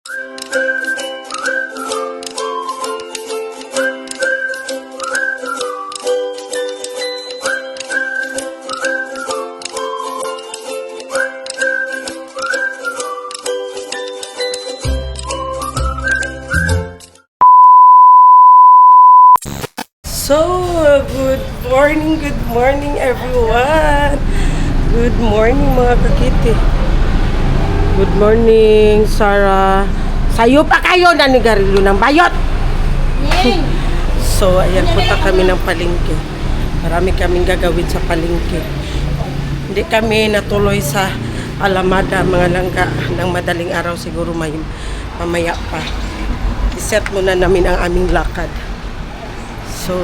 So, good morning everyone. Good morning mga kakiti. Good morning, Sarah. Sayo pa kayo, nanigarilyo ng bayot. So, ayan, punta kami ng palengke. Marami kaming gagawin sa palengke. Hindi kami natuloy sa Alamada, mga langga ng madaling araw, siguro mamaya pa. I-set muna namin ang aming lakad. So,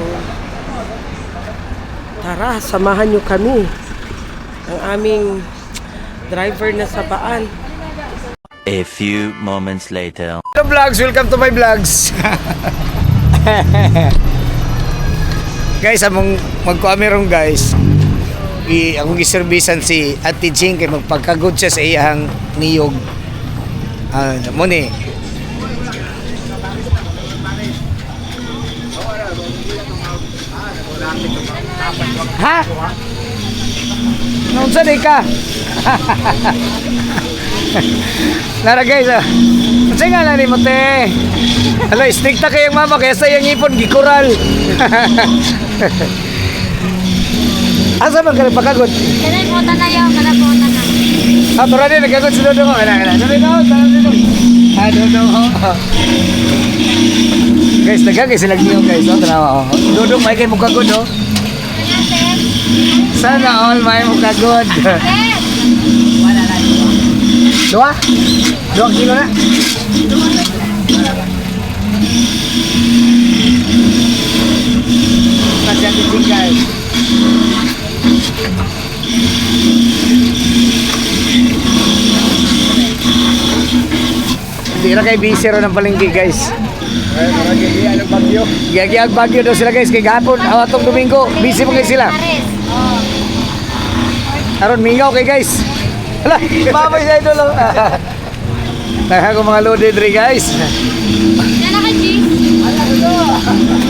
tara, samahan nyo kami. Ang aming driver na sabaan. A few moments later. Hello vlogs, welcome to my vlogs. Guys, among magkuamirong guys. Akong giserbisan si Ate Jing kay magpagkagod siya sa iyang niyog. Mo ni. Ha? Nung saan ka? Nara guys, kasi nga lang ni mo te. Alo, stick ta kayang mama kaya sa iyang ipon gikural. Asa man ka nagpakagod? Kanay po na yun, kanay po na. Tura din, nagkagod si Dodong. Dodong. Guys, nagkagay sila niyo guys. Tanawa. Dodong, may kayo mukagod oh. Sana all may mukagod. Dua kilo na. Kasi ang titig guys. Hindi na kayo busy rin ng palengke guys. Giyagiag bagyo daw sila guys. Kaya gahapon, awatong Domingo, busy mo kayo sila. Aron, mingaw kay guys. Hala, babay sa ito lang. Naka ko mga loaded rin guys. Yan na kay G.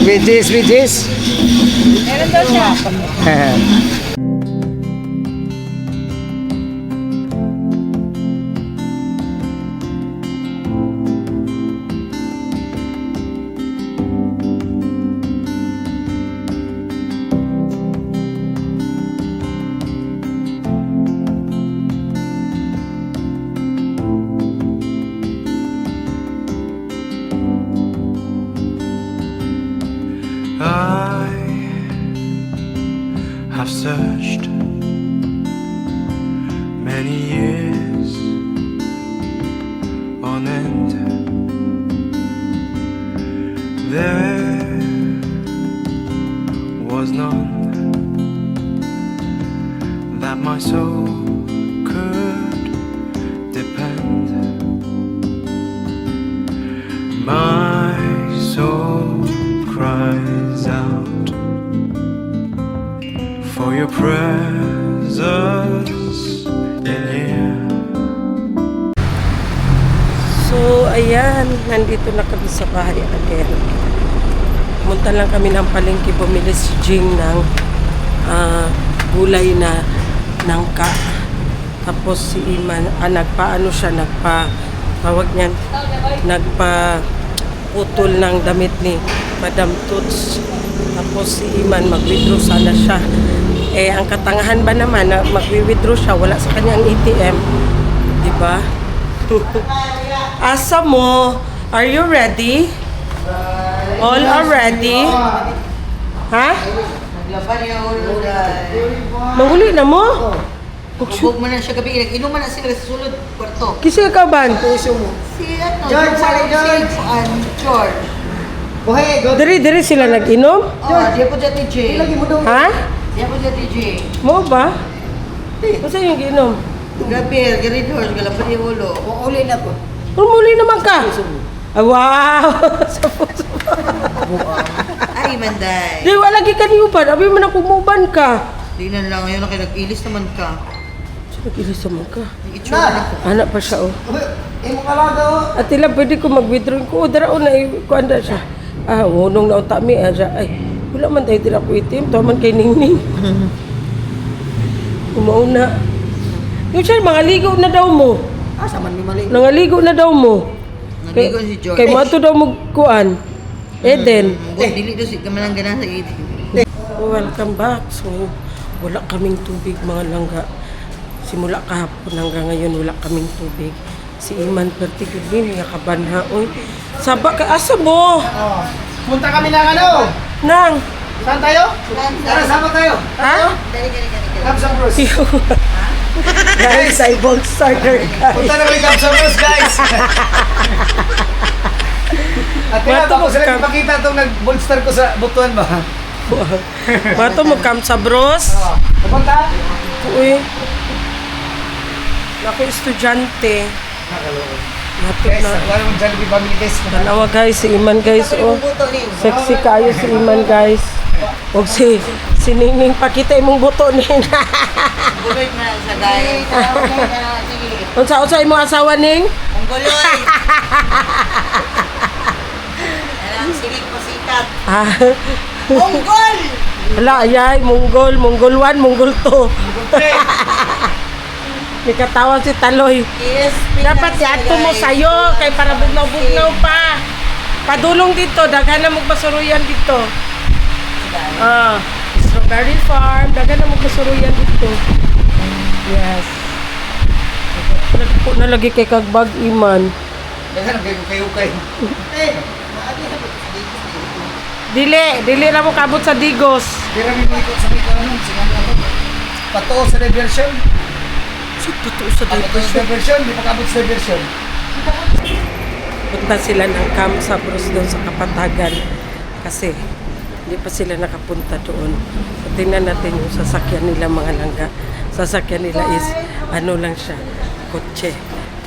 Bijis. Meron daw siya. I have searched many years on end. There was none that my soul could depend. My soul cries out for your presence in here. So, ayan, nandito na kami sa bahay again. Pumunta lang kami ng palengke, bumili si Jing ng gulay na nangka. Tapos si Iman, nagpaputol ng damit ni Madam Toots. Tapos si Iman, mag-withdraw sana siya. Ang katangahan ba naman na mag-withdraw siya, wala sa kanyang ATM. Diba? Asa mo? Are you ready? All are ready? Ha? Naglaban niya ulo dahil. Nanguli na mo? Huwag mo na siya gabi. Inuman na sila sa sulod kwarto. Kisi ka ba? Si George, sorry, George. George. Diri sila nag-inom? Diyan po dyan TJ. Ha? Diyan po dyan TJ. Mo ba? Masa yung ginom? Gabi, gari George. Galaban niya ulo. Uli na po. Muli naman ka. Ah, wow! Ay, manday. Di, wala ki kaniuban. Abi man ako muban ka. Di na lang. Ngayon na kayo nag-ilis naman ka. Nag-ilisa mo ka. Na! Anak pa siya, oh. Imo kalaga oh. At tila, pwede ko mag-withdraw ko. Dara, na, kuanda siya. Unong na utami. Ay, wala man tayo tira ko itim. Ito man kay Ningning. Umauna. Yung siya, mga ligo na daw mo. Asa man ni mali. Nangaligo na daw mo. Naligo si George. Kay mato daw magkuan. Eden. Dili do si kamalang ganan sa Eden. Welcome back. So, wala kaming tubig mga langga. Simula kahapon hanggang ngayon wala kaming tubig. Si Iman particularly nakabanha. Uy, saba ka asa mo? Punta kami ng ano? Nang. Saan tayo? Tara, sama tayo. Ha? Kapsang Bros. Guys, I won't starter Punta na kami Kapsang Bros, guys. At tila, Mato bako sila magkam- ipakita itong nag-bolster ko sa butuan ba? Mato mo kam sa bros. Pupunta? Uy. Ako estudyante. Mato Guys, na. wala mong Jollibee family guys. Dalawa guys, si Iman guys. Oh. Sexy kayo si Iman guys. O si Ningning pakita imong buto ni. Guloy na sa gay. Unsa imong asawa ning? Ang guloy. Alam silig pasikat. Monggol. Wala ayay, Monggol 1, Monggol 2. May katawa si Taloy. Yes. Dapat yato mo sayo kay para bugnaw-bugnaw pa. Padulong dito, daghan na magpasuruyan dito. Strawberry farm, daghan na magpasuruyan dito. Yes. Nagpo na lagi kay kagbag Iman. Dagan ang kayo-kayo-kay. Dili ra mo kabot sa Digos. Di rin may ikot sa may kanon. Sinang ako. Patuo sa reversion. Sud pato sa Patuo Digos. sa reversion, di makabot sa reversion. Punta sila ng Camp Sabros doon sa Kapatagan kasi hindi pa sila nakapunta doon. So, tingnan natin yung sasakyan nila mga langga. Sasakyan nila is ano lang siya, kotse.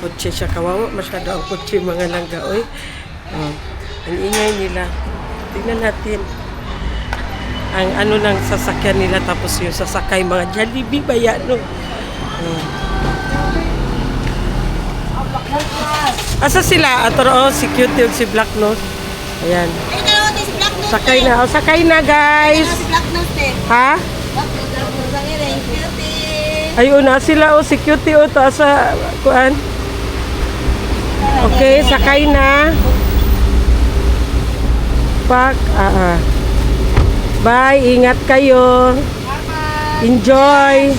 Kotse siya, kawawa masyado ang kotse mga langga. Oy. Ang ingay nila. Tingnan natin ang ano ng sasakyan nila tapos yung sasakay mga Jollibee ba yan, no? Asa sila? Atoro, si Cutie ug si Black Nose. Ayan. Ay, dalawa tayo si Black Nose. Sakay na. O, sakay na, guys. Si Black Nose eh. Ha? Black Nose ang ina, yung cutie. Ayun na sila. O, si Cutie. O, to asa, kuan. Okay, sakay na. Bye. Ingat kayo. Enjoy.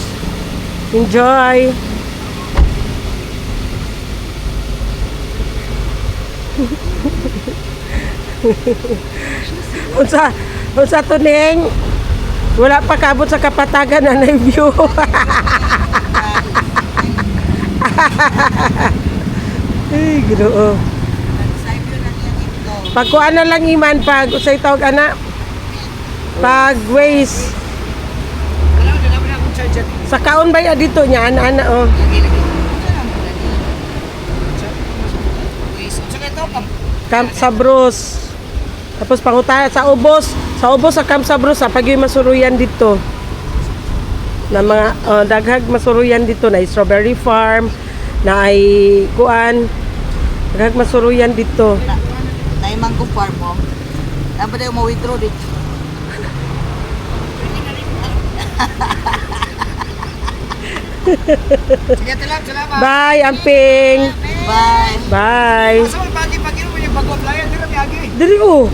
Enjoy. Unsa to ning? Wala pa kabot sa Kapatagan na view. Ay, ginoo. Pagkuan na lang Iman pag usay tawag ana. Pag ways. Sa kaon ba ya dito nya ana oh. Camp Sabros. Tapos panguta sa ubos sa Camp Sabros sa pagyoy masuruyan dito. Na mga daghag masuruyan dito na strawberry farm na ay kuan. Daghag masuruyan dito. Tayo mangko farm mo. Dapat tayo ma-withdraw dito. Sige, salamat. Bye, Amping. Bye. Bye. Sa pagi-pagi mo yung bago-playan, di na miyagi. Dili oh.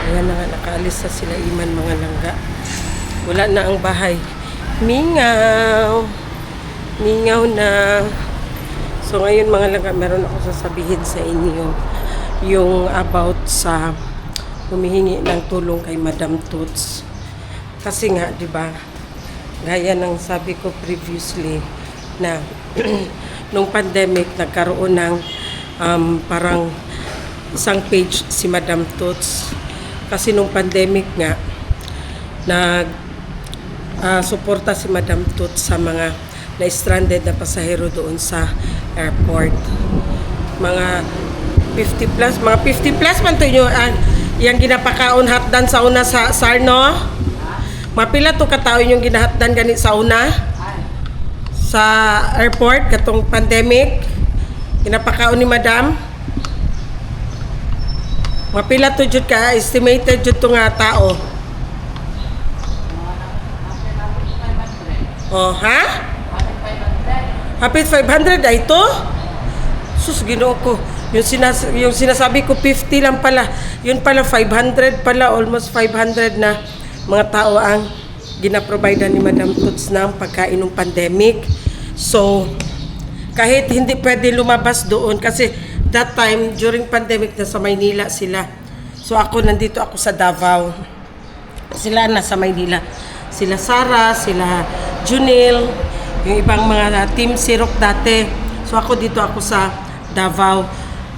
Ayan na nga, nakaalis na sila Iman mga langga. Wala na ang bahay. Mingaw. Mingaw na. So ngayon mga langga, meron ako sasabihin sa inyo yung about sa humihingi ng tulong kay Madam Toots. Kasi nga, di ba, gaya ng sabi ko previously na nung pandemic nagkaroon ng parang isang page si Madam Toots kasi nung pandemic nga suporta si Madam Toots sa mga na-stranded na pasahero doon sa airport. Mga 50 plus man to yung yung ginapakaon hatdan sa una sa Sarno. Mapila to katao yung ginahatdan ganit sa una? sa airport katong pandemic. Kinapakaon ni Madam. Mapila to jud ka estimated jud to nga tao. Oh, ha? Hapit 500 ay ito? Sus, Ginoo ko. Yung sinasabi ko 50 lang pala. Yun pala 500 pala, almost 500 na mga tao ang ginaprovide ni Madam Toots ng pagkain ng pandemic. So, kahit hindi pwede lumabas doon kasi that time, during pandemic, nasa Maynila sila. So, nandito ako sa Davao. Sila nasa Maynila. Sila Sara, sila Junil, yung ibang mga team Sirok dati. So, dito ako sa Davao.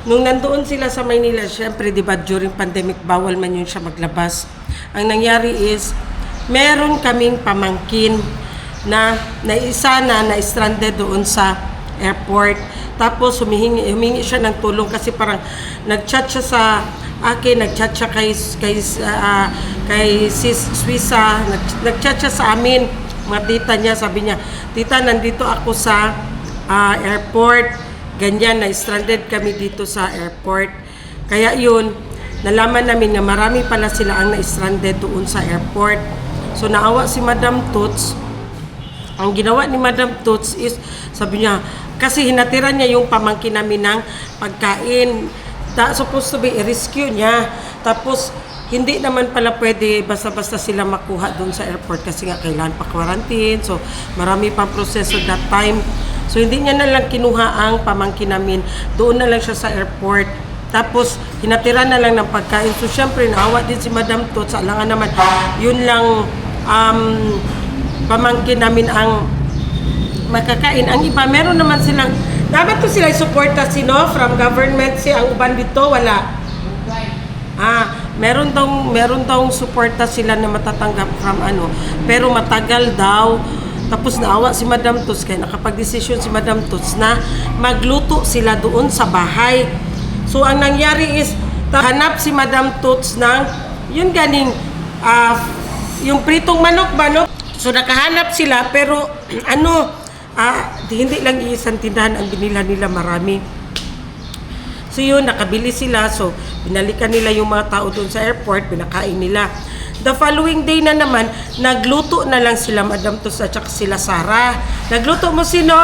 Nung nandoon sila sa Maynila, syempre, di ba, during pandemic, bawal man yun siya maglabas. Ang nangyari is, meron kaming pamangkin na isa na stranded doon sa airport. Tapos humingi siya ng tulong kasi parang nag-chat siya sa akin, nag-chat siya kay Sis Swissa, nag-chat siya sa amin, mga tita niya, sabi niya, tita, nandito ako sa airport, ganyan, na-stranded kami dito sa airport. Kaya yun, nalaman namin na marami pala sila ang na-stranded doon sa airport. So naawa si Madam Toots. Ang ginawa ni Madam Toots is, sabi niya, kasi hinatiran niya yung pamangkin namin ng pagkain. Supposed to be i-rescue niya. Tapos, hindi naman pala pwede basta-basta sila makuha doon sa airport kasi nga kailangan pa quarantine. So, marami pang proseso that time. So, hindi niya na lang kinuha ang pamangkin namin. Doon na lang siya sa airport. Tapos, hinatiran na lang ng pagkain. So, syempre, naawa din si Madam Toots. Alangan naman, yun lang pamangkin namin ang makakain. Ang iba, meron naman silang, dapat to sila suporta sino from government, si ang uban dito, wala. Meron daw suporta sila na matatanggap from pero matagal daw. Tapos naawa si Madam Toots, kaya nakapag-desisyon si Madam Toots na magluto sila doon sa bahay. So, ang nangyari is, hanap si Madam Toots ng, yun ganing, yung pritong manok. So, nakahanap sila, pero, hindi lang iisang tindahan ang binila nila, marami. So, yun, nakabili sila. So, binalikan nila yung mga tao doon sa airport, pinakain nila. The following day na naman, nagluto na lang sila, Madam Toots at saka sila Sara. Nagluto mo sino?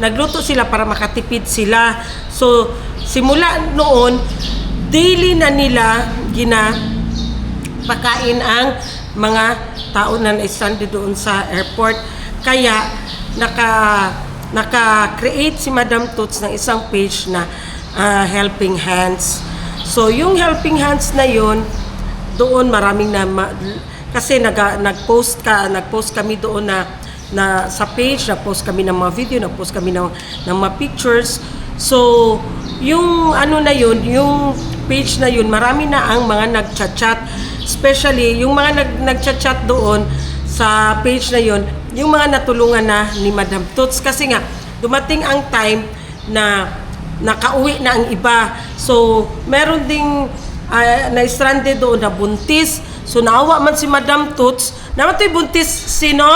Nagluto sila para makatipid sila. So, simula noon, daily na nila pakain ang mga tao na na-stranded doon sa airport. Kaya, naka-create si Madam Toots ng isang page na Helping Hands. So, yung Helping Hands na yun, doon maraming kasi nag-post kami doon na sa page, nag-post kami ng mga video, nag-post kami ng mga pictures. So, yung yung page na yun, marami na ang mga nag-chat-chat. Especially, yung mga nag-chat-chat doon sa page na yun, yung mga natulungan na ni Madam Toots. Kasi nga, dumating ang time na nakauwi na ang iba. So, meron ding na-stranded doon na buntis. So, naawa man si Madam Toots. Namatay buntis, sino?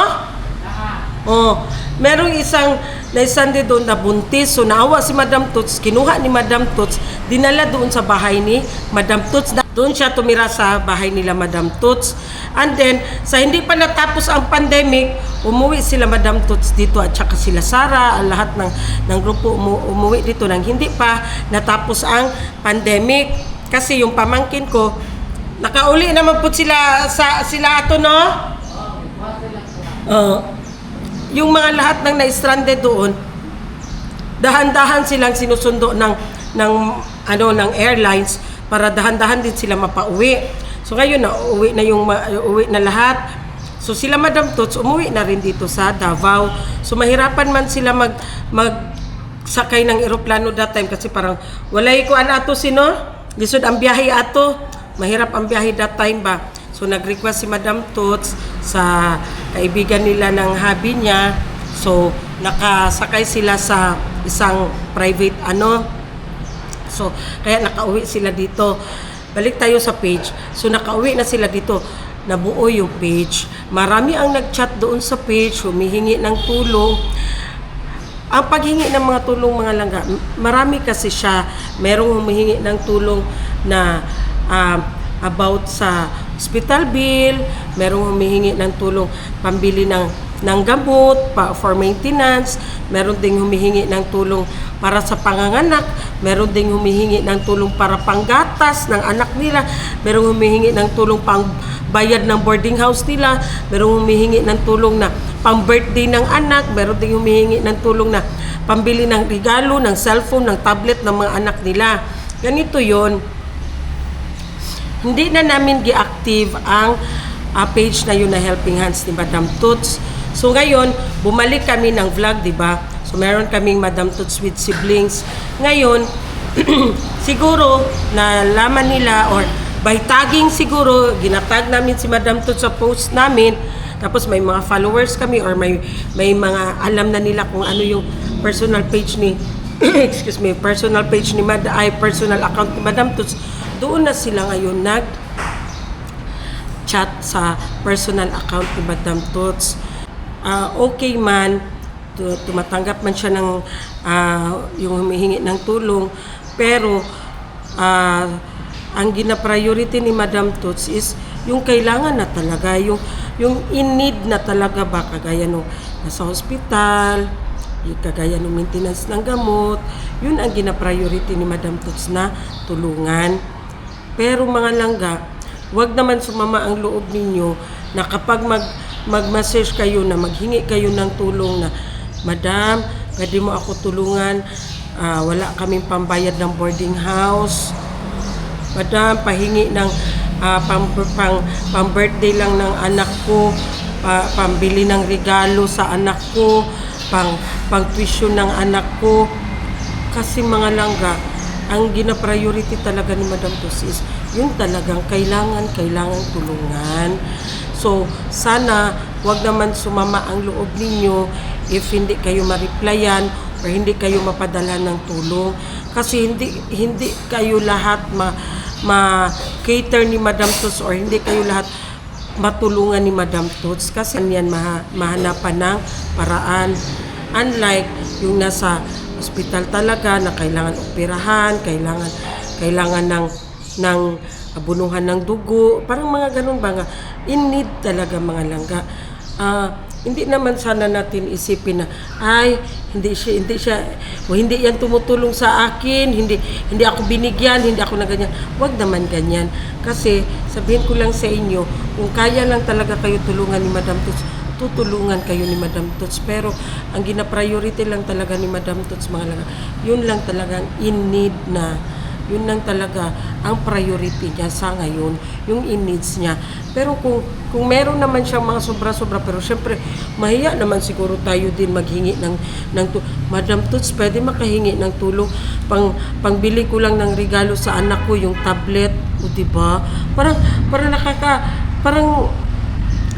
Merong isang na-stranded doon na buntis. So, naawa si Madam Toots. Kinuha ni Madam Toots. Dinala doon sa bahay ni Madam Toots. Doon siya tumira sa bahay nila Madam Toots. And then, sa hindi pa natapos ang pandemic, umuwi sila Madam Toots dito at saka sila Sara, ang lahat ng grupo umuwi dito nang hindi pa natapos ang pandemic. Kasi yung pamangkin ko, nakauli naman po sila ato, no? Yung mga lahat ng na-stranded doon, dahan-dahan silang sinusundo ng airlines para dahan-dahan din sila mapauwi. So ngayon uwi na lahat. So sila Madam Toots umuwi na rin dito sa Davao. So mahirapan man sila magsakay ng eroplano that time kasi parang walay ko ato sino? Lisod ang biyahe ato. Mahirap ang biyahe that time ba. So nag-request si Madam Toots sa kaibigan nila ng hubby niya. So nakasakay sila sa isang private So, kaya nakauwi sila dito. Balik tayo sa page. So, nakauwi na sila dito. nabuo yung page. Marami ang nag-chat doon sa page, humihingi ng tulong. Ang paghingi ng mga tulong mga langga, marami kasi siya. Merong humihingi ng tulong na about sa hospital bill, merong humihingi ng tulong pambili ng gamot, for maintenance, meron ding humihingi ng tulong para sa panganganak, meron ding humihingi ng tulong para panggatas ng anak nila, meron humihingi ng tulong pang bayad ng boarding house nila, meron humihingi ng tulong na pang birthday ng anak, meron ding humihingi ng tulong na pambili ng regalo, ng cellphone, ng tablet ng mga anak nila. Ganito yon. Hindi na namin gi-active ang page na yun na Helping Hands ni Madam Toots. So ngayon, bumalik kami ng vlog, di ba? So meron kaming Madam Toots with Siblings. Ngayon, siguro nalaman nila or by tagging siguro, ginatag namin si Madam Toots sa post namin. Tapos may mga followers kami or may mga alam na nila kung ano yung personal page ni excuse me, personal page ni personal account ni Madam Toots. Doon na sila ngayon chat sa personal account ni Madam Toots. Okay man, tumatanggap man siya ng yung humihingi ng tulong, pero ang gina-priority ni Madam Toots is yung kailangan na talaga, yung in need na talaga ba, kagaya nung nasa hospital, kagaya nung maintenance ng gamot, yun ang gina-priority ni Madam Toots na tulungan. Pero mga langga, wag naman sumama ang loob ninyo na kapag mag-message kayo na maghingi kayo ng tulong na, Madam, pwede mo ako tulungan, wala kaming pambayad ng boarding house. Madam, pahingi ng pang birthday lang ng anak ko, pambili ng regalo sa anak ko, pang tuition ng anak ko. Kasi mga langga, ang gina-priority talaga ni Madam Toots is yun talagang kailangan tulungan. So, sana wag naman sumama ang loob ninyo if hindi kayo ma-replyan or hindi kayo mapadala ng tulong. Kasi hindi kayo lahat ma-cater ni Madam Toots or hindi kayo lahat matulungan ni Madam Toots. Kasi yan mahanapan ng paraan. Unlike yung nasa hospital talaga na kailangan operahan, kailangan ng abunuhan ng dugo, parang mga ganun ba nga, in need talaga mga langga. Hindi naman sana natin isipin na hindi yan tumutulong sa akin, hindi ako binigyan, hindi ako na ganyan. Wag naman ganyan. Kasi sabihin ko lang sa inyo, kung kaya lang talaga kayo tulungan ni Madam Toots, tutulungan kayo ni Madam Toots. Pero ang gina-priority lang talaga ni Madam Toots mga langga, yun lang talagang in need na. Yun lang talaga ang priority niya sa ngayon, yung in-needs niya. Pero kung meron naman siyang mga sobra-sobra, pero syempre, mahiya naman siguro tayo din maghingi ng Madam Toots, pwede makahingi ng tulong, pangbili ko lang ng regalo sa anak ko, yung tablet, o diba? Parang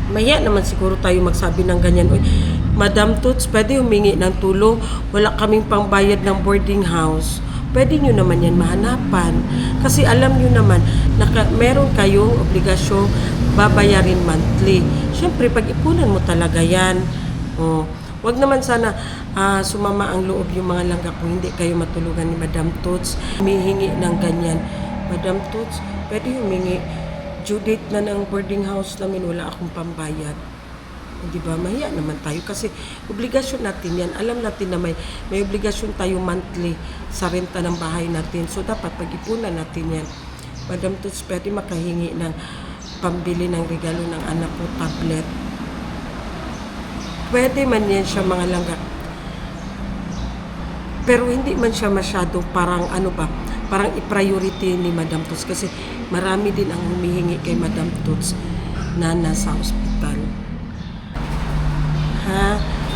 mahiya naman siguro tayo magsabi ng ganyan. Madam Toots, pwede humingi ng tulong, wala kaming pangbayad ng boarding house. Pwede nyo naman yan mahanapan. Kasi alam nyo naman na meron kayong obligasyong babayarin monthly. Siyempre, pag-ipunan mo talaga yan. Wag naman sana sumama ang loob yung mga langga kung hindi kayo matulungan ni Madam Toots. Humihingi ng ganyan. Madam Toots, pwede humingi. Due date na ng boarding house namin, wala akong pambayad. Di ba? Mahiya naman tayo kasi obligasyon natin yan. Alam natin na may obligasyon tayo monthly sa renta ng bahay natin. So, dapat pag-ipunan natin yan. Madam Toots, pwede makahingi ng pambili ng regalo ng anak ko, tablet. Pwede man yan siya mga langga. Pero hindi man siya masyado parang parang i-priority ni Madam Toots kasi marami din ang humihingi kay Madam Toots na nasa ospital.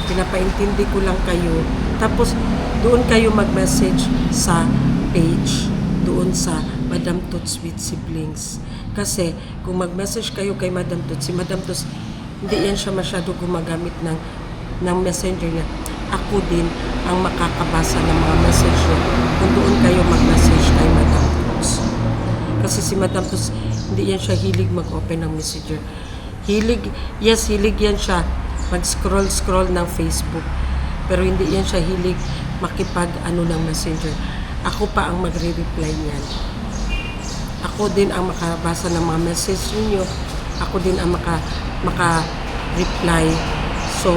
Pinapaintindi ko lang kayo. Tapos, doon kayo mag-message sa page, doon sa Madam Toots with Siblings. Kasi, kung mag-message kayo kay Madam Toots, si Madam Toots, hindi yan siya masyado gumagamit ng messenger niya. Ako din ang makakabasa ng mga message niya kung doon kayo mag-message kay Madam Toots. Kasi si Madam Toots, Hindi yan siya hilig mag-open ng messenger. Hilig yan siya mag-scroll ng Facebook. Pero hindi yan siya hilig makipag-ano ng messenger. Ako pa ang magre-reply niyan. Ako din ang makabasa ng mga message niyo. Ako din ang maka-reply. So,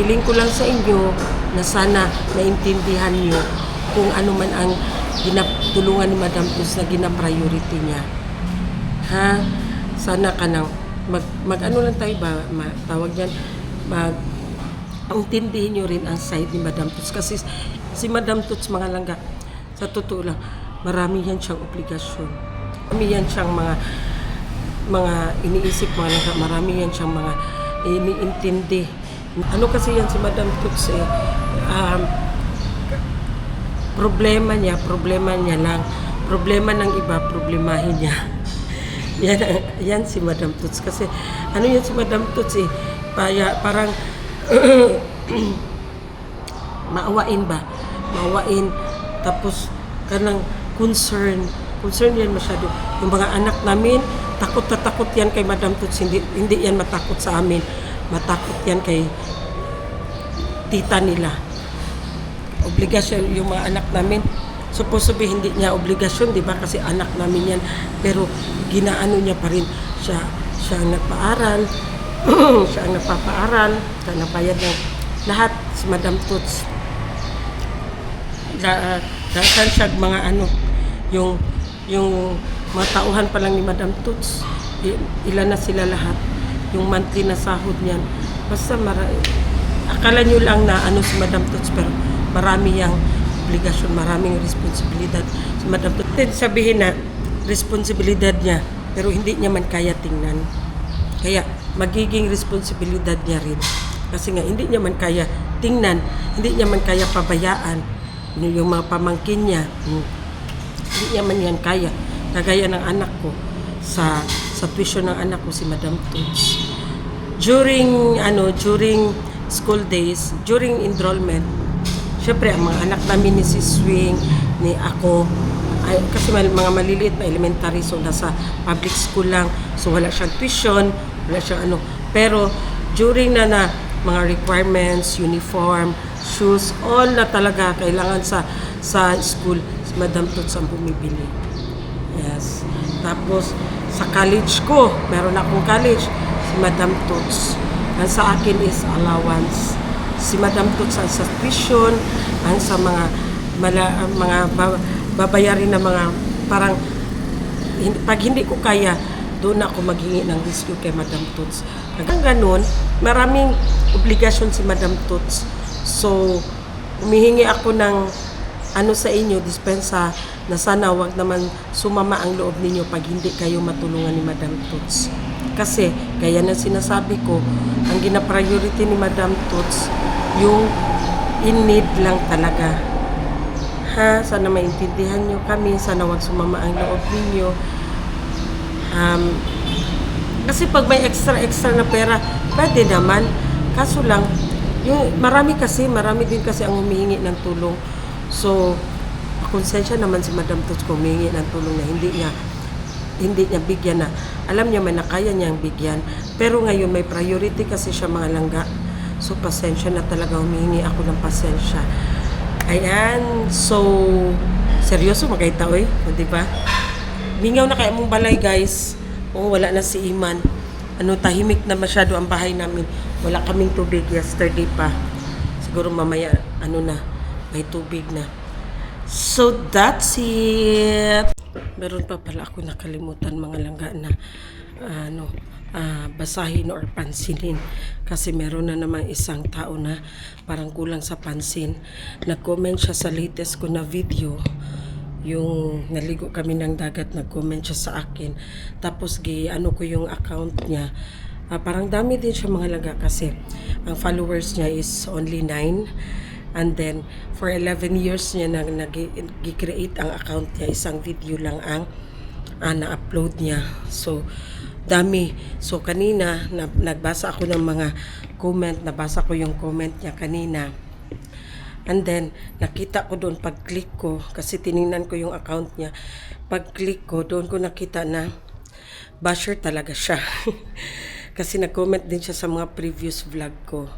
hiling ko lang sa inyo na sana naintindihan niyo kung ano man ang tulungan ni Madam Tus na gina-priority niya. Ha? Sana ka nang mag-ano lang tayo ba? Tawag yan, intindihin nyo rin ang side ni Madam Tus. Kasi si Madam Tus, mga langga, sa totoo lang, marami yan siyang obligasyon. Marami yan siyang mga iniisip, mga langga. Marami yan siyang mga iniintindi. Ano kasi yan si Madam Tus problema niya lang. Problema ng iba, problemahin niya. Yan si Madam Tus. Kasi ano yan si Madam Tus parang maawain ba? Maawain. Tapos kanang concern yan masyado. Yung mga anak namin, takot na takot yan kay Madam Tus. Hindi yan matakot sa amin. Matakot yan kay tita nila. Obligasyon yung mga anak namin. Supposed to be hindi niya obligasyon, di ba? Kasi anak namin yan. Pero ginaano niya pa rin. Siya ang nagpaaral. Siya ang nagpapaaral. Siya ang napayad ng lahat. Si Madam Tus. Dahil siya mga ano, yung mga tauhan pa lang ni Madam Tus. Ilan na sila lahat. Yung monthly na sahod niyan. Basta akala nyo lang na ano si Madam Tus, pero marami yang obligasyon, maraming responsibilidad si Madam Tus. Sabihin na responsibilidad niya, pero hindi niya man kaya tingnan. Kaya magiging responsibilidad niya rin. Kasi nga hindi niya man kaya tingnan, hindi niya man kaya pabayaan yung mga pamangkin niya. Hindi niya man yan kaya. Kagaya ng anak ko, sa tuition ng anak ko si Madam Tus. During school days, during enrollment, syempre ang mga anak namin ni si Swing, ni ako, kasi mga maliliit na elementary, so nasa public school lang, so wala siyang tuition, wala siyang ano. Pero during na mga requirements, uniform, shoes, all na talaga kailangan sa school, si Madam Tus ang bumibili. Yes. Tapos sa college ko, meron akong college, si Madam Tus. Ang sa akin is allowance. Si Madam Tus ang sa tuition, ang sa mga babayarin na mga parang pag hindi ko kaya, doon ako maghingi ng rescue kay Madam Tus. Hanggang ganun, maraming obligasyon si Madam Tus. So, humihingi ako ng ano sa inyo, dispensa, na sana wag naman sumama ang loob ninyo pag hindi kayo matulungan ni Madam Tus. Kasi, gaya ng sinasabi ko, ang gina-priority ni Madam Tus, yung in need lang talaga. Ha? Sana maintindihan nyo kami, sana wag sumama ang loob ninyo. Kasi pag may extra na pera, pwede naman. Kaso lang, marami din kasi ang humihingi ng tulong. So, konsensya naman si Madam Tus kung humihingi ng tulong na hindi niya bigyan na. Alam niya man na kaya niyang bigyan. Pero ngayon may priority kasi siya, mga langga. So, pasensya na talaga, humihingi ako ng pasensya. Ayan. So, seryoso magkaita, oy. O, diba? Mingaw na kaya mong balay, guys. O, wala na si Iman. Tahimik na masyado ang bahay namin. Wala kaming tubig yesterday pa. Siguro mamaya, may tubig na. So, that's it. Meron pa pala ako nakalimutan, mga langga, na basahin or pansinin. Kasi meron na namang isang tao na parang kulang sa pansin. Nag-comment siya sa latest ko na video. Yung naligo kami ng dagat, nag-comment siya sa akin. Tapos ko yung account niya. Parang dami din siya, mga langga, kasi ang followers niya is only 9. And then, for 11 years niya nag-create ang account niya. Isang video lang ang na-upload niya. So, dami. So, kanina, nagbasa ako ng mga comment. Nabasa ko yung comment niya kanina. And then, nakita ko doon, pag-click ko, kasi tiningnan ko yung account niya. Pag-click ko, doon ko nakita na basher talaga siya. Kasi nag-comment din siya sa mga previous vlog ko.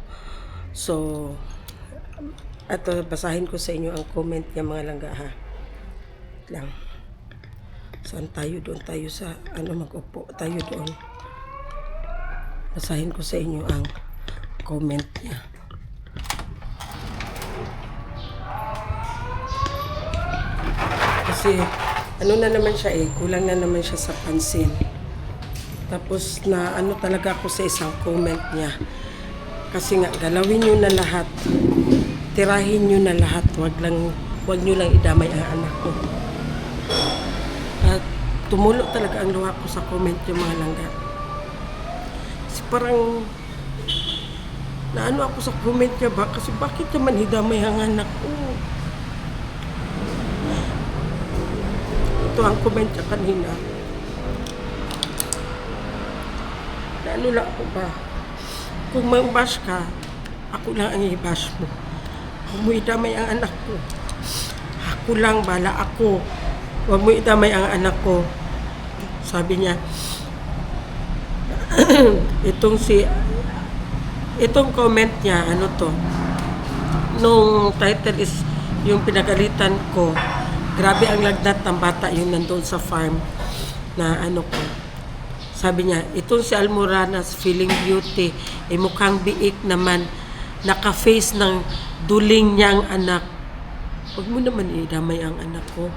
So, ato, basahin ko sa inyo ang comment niya mga langga ha. Lang. Saan tayo? Doon tayo sa, mag-upo tayo doon. Basahin ko sa inyo ang comment niya. Kasi, na naman siya kulang na naman siya sa pansin. Tapos na talaga ako sa isang comment niya. Kasi nga, galawin nyo na lahat. Tirahin nyo na lahat. Wag nyo lang idamay ang anak ko. At tumulo talaga ang luha ko sa comment yung mga langga. Kasi parang naano ako sa comment niya ba? Kasi bakit naman idamay ang anak ko? Ito ang comment niya kanina. Naano lang ako ba? Kung mang-bash ka, ako lang ang i-bash mo. Huwag mo idamay ang anak ko. Ako lang, bala ako. Huwag mo idamay ang anak ko. Sabi niya, itong comment niya, nung title is yung pinagalitan ko, grabe ang lagnat ng bata yung nandoon sa farm na ko. Sabi niya, itong si Almoranas feeling beauty, mukhang biik naman, naka-face ng duling niyang anak. Huwag mo naman idamay ang anak ko.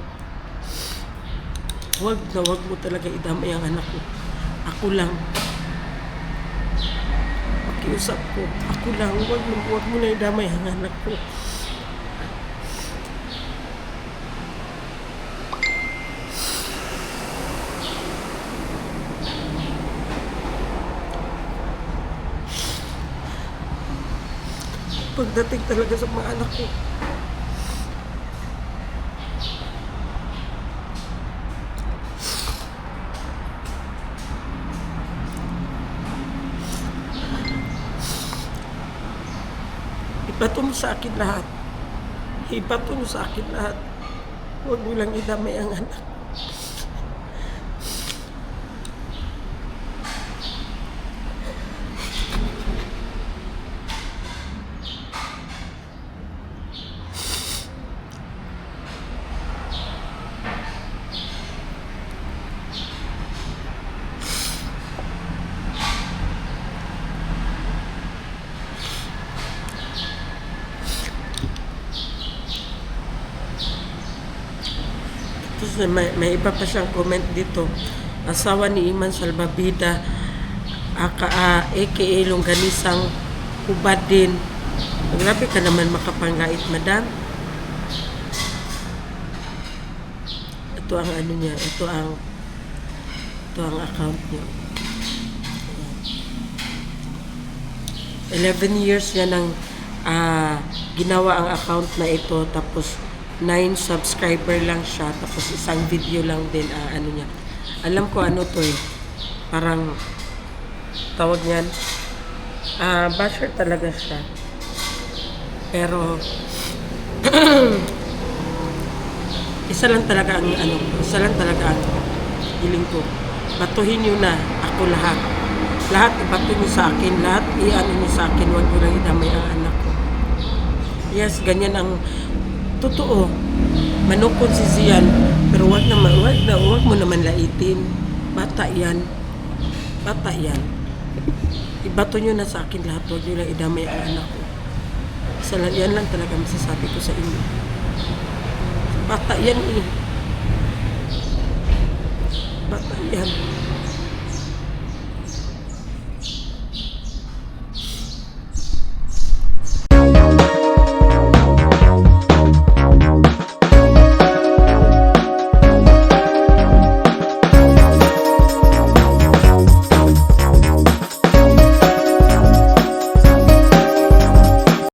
Huwag mo talaga idamay ang anak ko. Ako lang. Pakiusap ko. Ako lang. Huwag mo na idamay ang anak ko. Pagdating talaga sa mga anak ko, ibato mo sa akin lahat. Ibato mo sa akin lahat. Huwag mo lang idamay ang anak. Tapos may iba pa siyang comment dito. Asawa ni Iman Salbabida, aka Longganisang hubad din. Grabe ka naman makapanggait, madam. Ito ang niya. Ito ang account niya. 11 years niya nang ginawa ang account na ito. Tapos 9 subscriber lang siya, tapos isang video lang din, niya. Alam ko to parang tawag niyan, basher talaga siya. Pero, isa lang talaga ang hiling ko. Batuhin niyo na ako lahat. Lahat ibato niyo sa akin, lahat niyo sa akin, huwag niyo lang idamay ang anak ko. Yes, ganyan ang totoo. Manukod si Zian, pero wag mo naman laitin. Bata yan. Ibato nyo na sa akin lahat, wag nyo lang idamay ang anak ko. Yan lang talaga masasabi ko sa inyo. Bata yan. Bata yan.